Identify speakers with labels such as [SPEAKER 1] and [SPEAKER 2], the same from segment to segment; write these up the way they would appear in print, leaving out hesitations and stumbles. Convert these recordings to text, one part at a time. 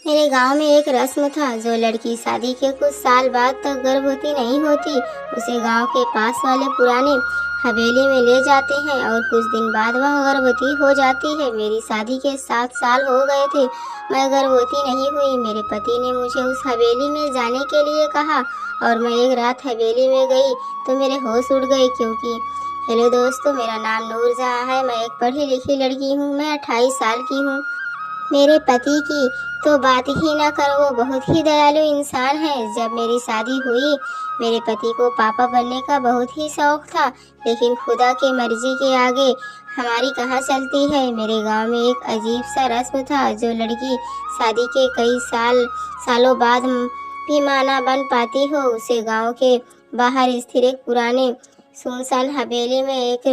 [SPEAKER 1] मेरे गांव में एक रस्म था। जो लड़की शादी के कुछ साल बाद तक गर्भवती नहीं होती, उसे गांव के पास वाले पुराने हवेली में ले जाते हैं और कुछ दिन बाद वह गर्भवती हो जाती है। मेरी शादी के 7 साल हो गए थे, मैं गर्भवती नहीं हुई। मेरे पति ने मुझे उस हवेली में जाने के लिए कहा और मैं एक रात हवेली में गई तो मेरे होश उड़ गए क्योंकि हेलो दोस्तों, मेरा नाम नूरजहां है। मैं एक पढ़ी लिखी लड़की हूँ। मैं 28 साल की हूँ। मेरे पति की तो बात ही ना करो, वो बहुत ही दयालु इंसान है। जब मेरी शादी हुई, मेरे पति को पापा बनने का बहुत ही शौक था, लेकिन खुदा की मर्जी के आगे हमारी कहाँ चलती है। मेरे गांव में एक अजीब सा रस्म था। जो लड़की शादी के कई सालों बाद भी मां ना बन पाती हो, उसे गांव के बाहर स्थिर एक पुराने सुनसान हवेली में एक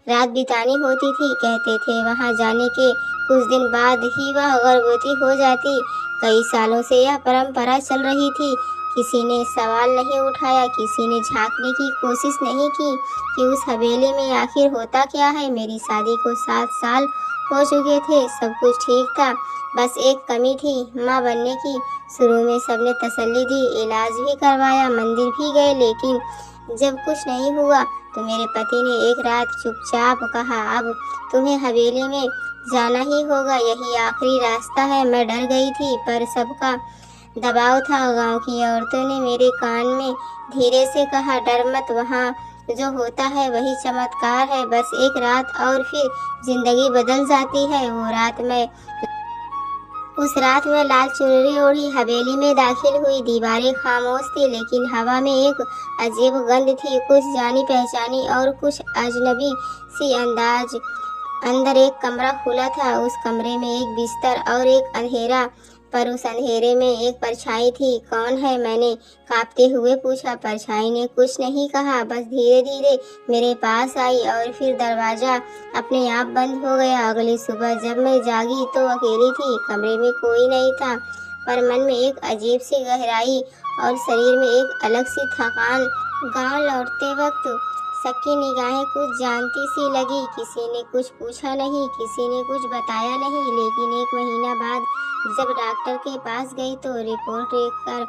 [SPEAKER 1] रात बितानी होती थी। कहते थे वहां जाने के कुछ दिन बाद ही वह गर्भवती हो जाती। कई सालों से यह परंपरा चल रही थी। किसी ने सवाल नहीं उठाया, किसी ने झांकने की कोशिश नहीं की कि उस हवेली में आखिर होता क्या है। मेरी शादी को 7 साल हो चुके थे, सब कुछ ठीक था, बस एक कमी थी, माँ बनने की। शुरू में सबने तसल्ली दी, इलाज भी करवाया, मंदिर भी गए, लेकिन जब कुछ नहीं हुआ तो मेरे पति ने एक रात चुपचाप कहा, अब तुम्हें हवेली में जाना ही होगा, यही आखिरी रास्ता है। मैं डर गई थी, पर सबका दबाव था। गांव की औरतों ने मेरे कान में धीरे से कहा, डर मत, वहाँ जो होता है वही चमत्कार है, बस एक रात और फिर जिंदगी बदल जाती है। उस रात में लाल चुनरी ओढ़ी हवेली में दाखिल हुई। दीवारें खामोश थी, लेकिन हवा में एक अजीब गंध थी, कुछ जानी पहचानी और कुछ अजनबी सी अंदाज। अंदर एक कमरा खुला था, उस कमरे में एक बिस्तर और एक अंधेरा, पर उस अंधेरे में एक परछाई थी। कौन है, मैंने कांपते हुए पूछा। परछाई ने कुछ नहीं कहा, बस धीरे धीरे मेरे पास आई और फिर दरवाजा अपने आप बंद हो गया। अगली सुबह जब मैं जागी तो अकेली थी, कमरे में कोई नहीं था, पर मन में एक अजीब सी गहराई और शरीर में एक अलग सी थकान। गांव लौटते वक्त सबकी निगाहें कुछ जानती सी लगी। किसी ने कुछ पूछा नहीं, किसी ने कुछ बताया नहीं, लेकिन एक महीना बाद जब डॉक्टर के पास गई तो रिपोर्ट देखकर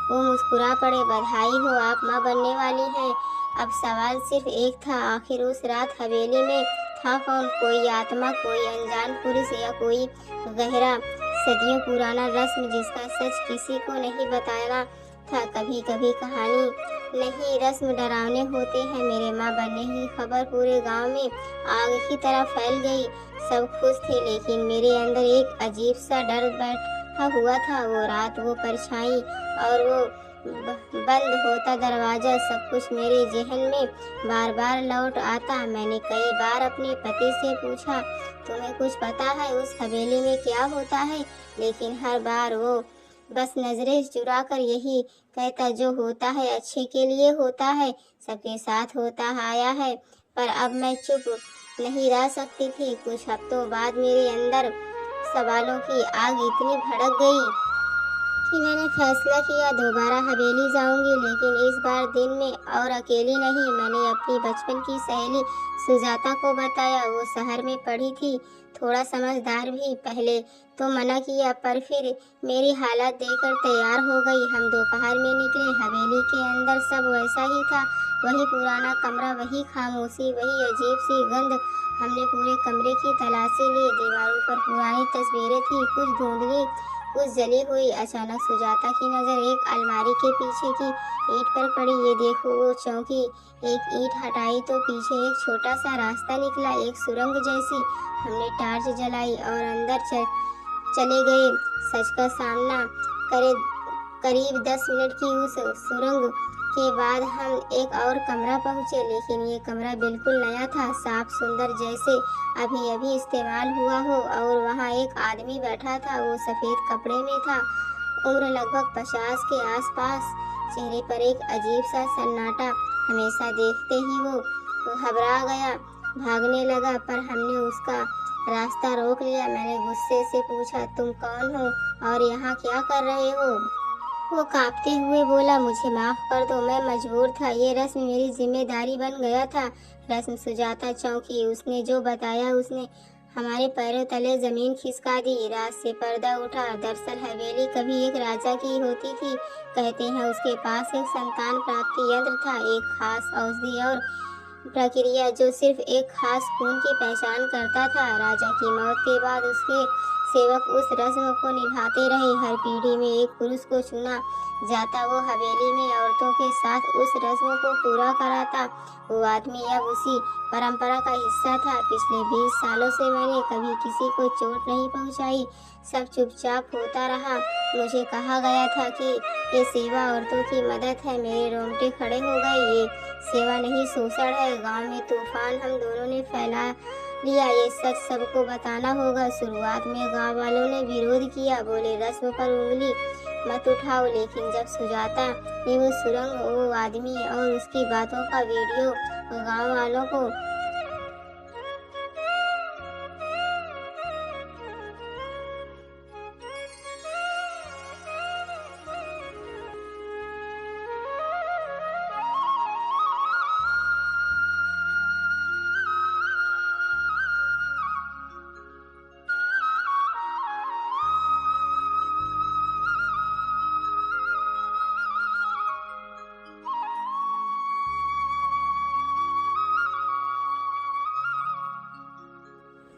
[SPEAKER 1] वो मुस्कुरा पड़े। बधाई हो, आप माँ बनने वाली हैं। अब सवाल सिर्फ एक था, आखिर उस रात हवेली में था कौन? कोई आत्मा, कोई अनजान पुरुष, या कोई गहरा सदियों पुराना रस्म जिसका सच किसी को नहीं बताना था। कभी कभी कहानी नहीं, रस्म डरावने होते हैं। मेरे माँ बनने की खबर पूरे गांव में आग की तरह फैल गई। सब खुश थे, लेकिन मेरे अंदर एक अजीब सा डर बैठा हुआ था। वो रात, वो परछाई और वो बंद होता दरवाजा, सब कुछ मेरे जहन में बार बार लौट आता। मैंने कई बार अपने पति से पूछा, तुम्हें कुछ पता है उस हवेली में क्या होता है? लेकिन हर बार वो बस नजरें चुरा कर यही कहता, जो होता है अच्छे के लिए होता है, सबके साथ होता आया है। पर अब मैं चुप नहीं रह सकती थी। कुछ हफ्तों बाद मेरे अंदर सवालों की आग इतनी भड़क गई कि मैंने फैसला किया, दोबारा हवेली जाऊंगी, लेकिन इस बार दिन में और अकेली नहीं। मैंने अपनी बचपन की सहेली सुजाता को बताया। वो शहर में पढ़ी थी, थोड़ा समझदार भी। पहले तो मना किया, पर फिर मेरी हालत देखकर तैयार हो गई। हम दोपहर में निकले। हवेली के अंदर सब वैसा ही था, वही पुराना कमरा, वही खामोशी, वही अजीब सी गंध। हमने पूरे कमरे की तलाशी ली। दीवारों पर पुरानी तस्वीरें थी, कुछ धुंधली, कुछ जली हुई। अचानक सुजाता की नज़र एक अलमारी के पीछे की ईंट पर पड़ी। ये देखो, वो चौंकी। एक ईंट हटाई तो पीछे एक छोटा सा रास्ता निकला, एक सुरंग जैसी। हमने टार्च जलाई और अंदर चले गए। सच का सामना करे करीब 10 मिनट की उस सुरंग के बाद हम एक और कमरा पहुंचे, लेकिन ये कमरा बिल्कुल नया था, साफ सुंदर, जैसे अभी अभी इस्तेमाल हुआ हो। और वहाँ एक आदमी बैठा था। वो सफ़ेद कपड़े में था, उम्र लगभग 50 के आसपास, चेहरे पर एक अजीब सा सन्नाटा। हमेशा देखते ही वो घबरा गया, भागने लगा, पर हमने उसका रास्ता रोक लिया। मैंने गुस्से से पूछा, तुम कौन हो और यहाँ क्या कर रहे हो? वो कांपते हुए बोला, मुझे माफ कर दो, मैं मजबूर था, ये रस्म मेरी जिम्मेदारी बन गया था। रस्म? सुजाता चौंकी। उसने जो बताया उसने हमारे पैरों तले जमीन खिसका दी। रात से पर्दा उठा। दरअसल हवेली कभी एक राजा की होती थी। कहते हैं उसके पास एक संतान प्राप्ति यंत्र था, एक खास औषधि और प्रक्रिया जो सिर्फ एक खास खून की पहचान करता था। राजा की मौत के बाद उसके सेवक उस रस्म को निभाते रहे। हर पीढ़ी में एक पुरुष को चुना जाता, वो हवेली में औरतों के साथ उस रस्म को पूरा कराता। वो आदमी अब उसी परंपरा का हिस्सा था। पिछले 20 सालों से मैंने कभी किसी को चोट नहीं पहुंचाई, सब चुपचाप होता रहा। मुझे कहा गया था कि ये सेवा औरतों की मदद है। मेरे रोंगटे खड़े हो गए। ये सेवा नहीं, शोषण है। गांव में तूफान हम दोनों ने फैला लिया, ये सच सबको बताना होगा। शुरुआत में गांव वालों ने विरोध किया, बोले रस्म पर उंगली मत उठाओ, लेकिन जब सुजाता ने वो सुरंग, वो आदमी और उसकी बातों का वीडियो गांव वालों को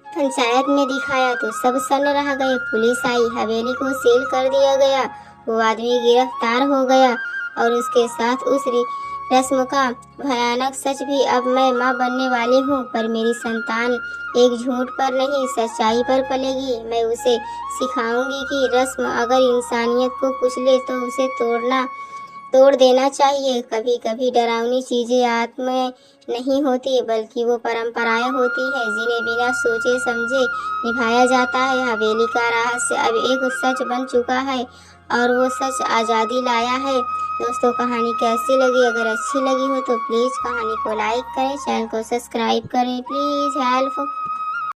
[SPEAKER 1] पंचायत में दिखाया तो सब सन्न रह गए। पुलिस आई, हवेली को सील कर दिया गया। वो आदमी गिरफ्तार हो गया और उसके साथ उस रस्म का भयानक सच भी। अब मैं माँ बनने वाली हूँ, पर मेरी संतान एक झूठ पर नहीं, सच्चाई पर पलेगी। मैं उसे सिखाऊंगी कि रस्म अगर इंसानियत को कुचले तो उसे तोड़ देना चाहिए। कभी कभी डरावनी चीजें आत्म नहीं होती, बल्कि वो परंपराएं होती हैं जिन्हें बिना सोचे समझे निभाया जाता है। हवेली का रहस्य अब एक सच बन चुका है और वो सच आज़ादी लाया है। दोस्तों, कहानी कैसी लगी? अगर अच्छी लगी हो तो प्लीज़ कहानी को लाइक करें, चैनल को सब्सक्राइब करें। Please help.